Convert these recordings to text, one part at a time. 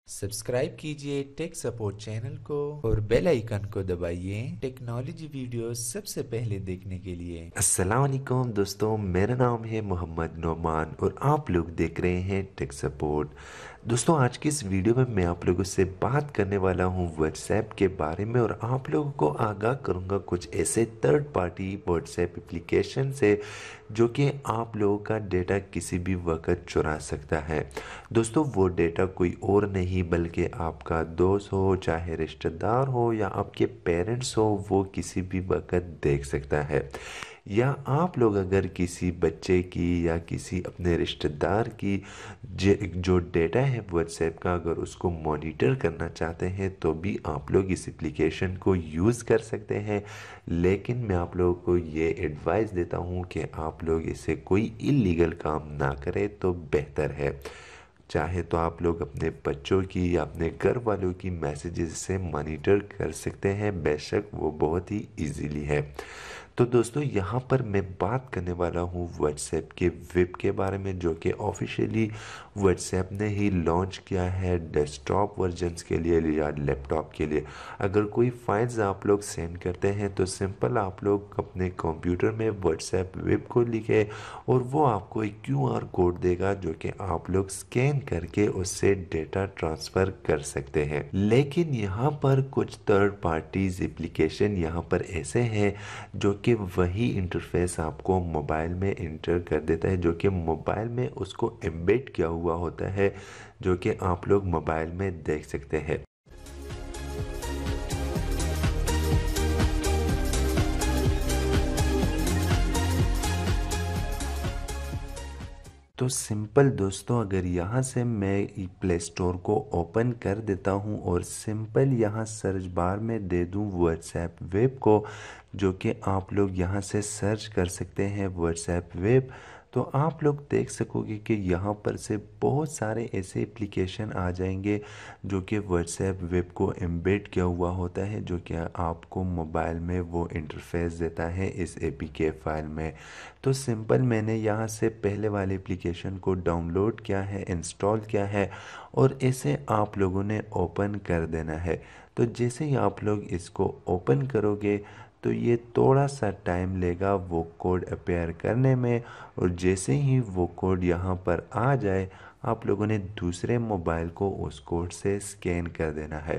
Subscribe कीजिए tech support channel को और बेल आइकन को दबाइए टेक्नोलॉजी वीडियो सबसे पहले देखने के लिए। अस्सलाम वालेकुम दोस्तों, मेरा नाम है मोहम्मद नोमान और आप लोग देख रहे हैं टेक सपोर्ट। दोस्तों, आज की इस वीडियो में मैं आप लोगों से बात करने वाला हूं व्हाट्सएप के बारे में और आप लोगों को आगाह करूंगा कुछ ऐसे थर्ड पार्टी व्हाट्सएप एप्लीकेशन से जो कि आप लोगों का डेटा किसी भी वक्त चुरा सकता है। दोस्तों, वो डेटा कोई और नहीं बल्कि आपका दोस्त हो, चाहे रिश्तेदार हो या आपके पेरेंट्स हो, वो किसी भी वक्त देख सकता है। या आप लोग अगर किसी बच्चे की या किसी अपने रिश्तेदार की जो डेटा है व्हाट्सएप का, अगर उसको मॉनिटर करना चाहते हैं तो भी आप लोग इस एप्लीकेशन को यूज़ कर सकते हैं। लेकिन मैं आप लोगों को ये एडवाइस देता हूँ कि आप लोग इसे कोई इलीगल काम ना करें तो बेहतर है। चाहे तो आप लोग अपने बच्चों की या अपने घर वालों की मैसेजेस से मॉनिटर कर सकते हैं, बेशक वो बहुत ही इजीली है। तो दोस्तों, यहाँ पर मैं बात करने वाला हूँ व्हाट्सएप के वेब के बारे में, जो कि ऑफिशियली व्हाट्सएप ने ही लॉन्च किया है डेस्कटॉप वर्जन्स के लिए या लैपटॉप के लिए। अगर कोई फाइल्स आप लोग सेंड करते हैं तो सिंपल आप लोग अपने कंप्यूटर में व्हाट्सएप वेब को लिखे और वो आपको एक क्यूआर कोड देगा जो कि आप लोग स्कैन करके उससे डेटा ट्रांसफ़र कर सकते हैं। लेकिन यहाँ पर कुछ थर्ड पार्टीज एप्लीकेशन यहाँ पर ऐसे हैं जो कि वही इंटरफेस आपको मोबाइल में इंटर कर देता है, जो कि मोबाइल में उसको एम्बेड किया हुआ होता है, जो कि आप लोग मोबाइल में देख सकते हैं। तो सिंपल दोस्तों, अगर यहाँ से मैं प्ले स्टोर को ओपन कर देता हूँ और सिंपल यहाँ सर्च बार में दे दूँ व्हाट्सएप वेब को, जो कि आप लोग यहाँ से सर्च कर सकते हैं व्हाट्सएप वेब, तो आप लोग देख सकोगे कि यहाँ पर से बहुत सारे ऐसे एप्लीकेशन आ जाएंगे जो कि व्हाट्सएप वेब को एम्बेड किया हुआ होता है, जो कि आपको मोबाइल में वो इंटरफेस देता है इस एपीके फाइल में। तो सिंपल मैंने यहाँ से पहले वाले एप्लीकेशन को डाउनलोड किया है, इंस्टॉल किया है और इसे आप लोगों ने ओपन कर देना है। तो जैसे ही आप लोग इसको ओपन करोगे तो ये थोड़ा सा टाइम लेगा वो कोड अपेयर करने में, और जैसे ही वो कोड यहाँ पर आ जाए आप लोगों ने दूसरे मोबाइल को उस कोड से स्कैन कर देना है।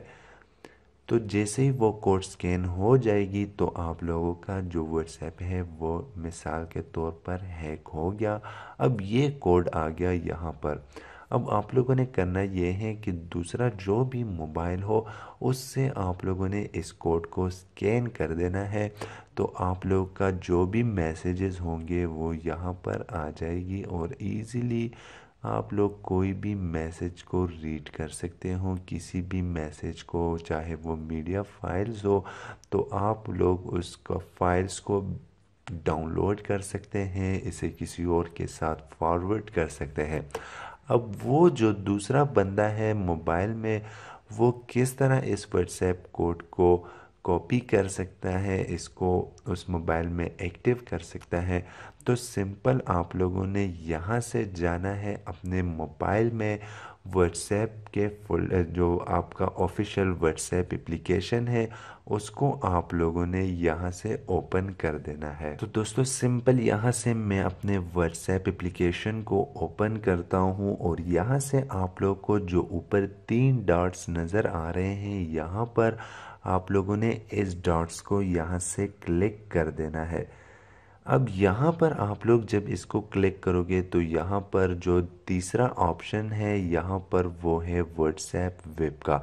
तो जैसे ही वो कोड स्कैन हो जाएगी तो आप लोगों का जो व्हाट्सएप है वो मिसाल के तौर पर हैक हो गया। अब ये कोड आ गया यहाँ पर। अब आप लोगों ने करना ये है कि दूसरा जो भी मोबाइल हो उससे आप लोगों ने इस कोड को स्कैन कर देना है। तो आप लोग का जो भी मैसेजेस होंगे वो यहाँ पर आ जाएगी और इजीली आप लोग कोई भी मैसेज को रीड कर सकते हो, किसी भी मैसेज को, चाहे वो मीडिया फाइल्स हो तो आप लोग उसका फाइल्स को डाउनलोड कर सकते हैं, इसे किसी और के साथ फॉरवर्ड कर सकते हैं। अब वो जो दूसरा बंदा है मोबाइल में, वो किस तरह इस व्हाट्सएप कोड को कॉपी कर सकता है, इसको उस मोबाइल में एक्टिव कर सकता है। तो सिंपल आप लोगों ने यहाँ से जाना है अपने मोबाइल में, व्हाट्सएप के फुल जो आपका ऑफिशियल व्हाट्सएप एप्लीकेशन है उसको आप लोगों ने यहाँ से ओपन कर देना है। तो दोस्तों, सिंपल यहाँ से मैं अपने व्हाट्सएप एप्लीकेशन को ओपन करता हूँ और यहाँ से आप लोग को जो ऊपर 3 डॉट्स नज़र आ रहे हैं, यहाँ पर आप लोगों ने इस डॉट्स को यहाँ से क्लिक कर देना है। अब यहाँ पर आप लोग जब इसको क्लिक करोगे तो यहाँ पर जो तीसरा ऑप्शन है यहाँ पर वो है व्हाट्सएप वेब का।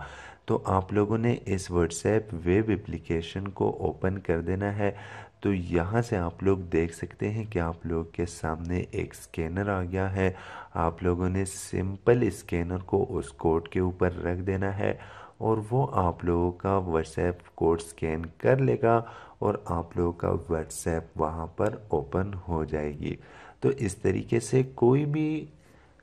तो आप लोगों ने इस व्हाट्सएप वेब एप्लीकेशन को ओपन कर देना है। तो यहाँ से आप लोग देख सकते हैं कि आप लोग के सामने एक स्कैनर आ गया है। आप लोगों ने सिंपल स्कैनर को उस कोड के ऊपर रख देना है और वो आप लोगों का व्हाट्सएप कोड स्कैन कर लेगा और आप लोगों का व्हाट्सएप वहाँ पर ओपन हो जाएगी। तो इस तरीके से कोई भी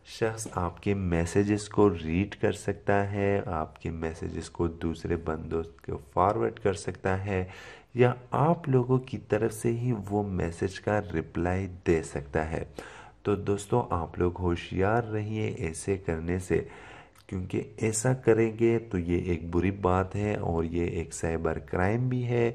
शख्स आपके मैसेजेस को रीड कर सकता है, आपके मैसेजेस को दूसरे बंदों को फॉरवर्ड कर सकता है या आप लोगों की तरफ से ही वो मैसेज का रिप्लाई दे सकता है। तो दोस्तों, आप लोग होशियार रहिए ऐसे करने से, क्योंकि ऐसा करेंगे तो ये एक बुरी बात है और ये एक साइबर क्राइम भी है,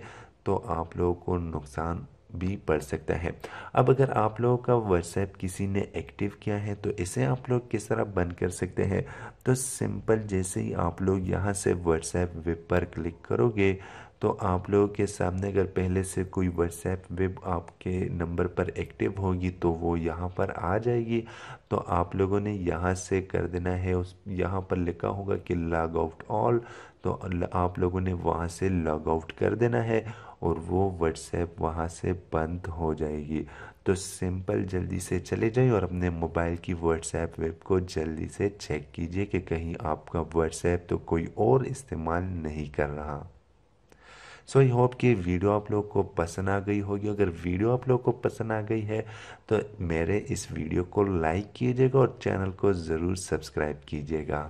तो आप लोगों को नुकसान भी पड़ सकता है। अब अगर आप लोगों का व्हाट्सएप किसी ने एक्टिव किया है तो इसे आप लोग किस तरह बंद कर सकते हैं। तो सिंपल, जैसे ही आप लोग यहाँ से व्हाट्सएप वेब पर क्लिक करोगे तो आप लोगों के सामने अगर पहले से कोई व्हाट्सएप वेब आपके नंबर पर एक्टिव होगी तो वो यहाँ पर आ जाएगी। तो आप लोगों ने यहाँ से कर देना है, उस यहाँ पर लिखा होगा कि लॉग आउट ऑल, तो आप लोगों ने वहाँ से लॉग आउट कर देना है और वो व्हाट्सएप वहाँ से बंद हो जाएगी। तो सिंपल, जल्दी से चले जाइए और अपने मोबाइल की व्हाट्सएप वेब को जल्दी से चेक कीजिए कि कहीं आपका व्हाट्सएप तो कोई और इस्तेमाल नहीं कर रहा। सो आई होप कि वीडियो आप लोग को पसंद आ गई होगी। अगर वीडियो आप लोग को पसंद आ गई है तो मेरे इस वीडियो को लाइक कीजिएगा और चैनल को ज़रूर सब्सक्राइब कीजिएगा।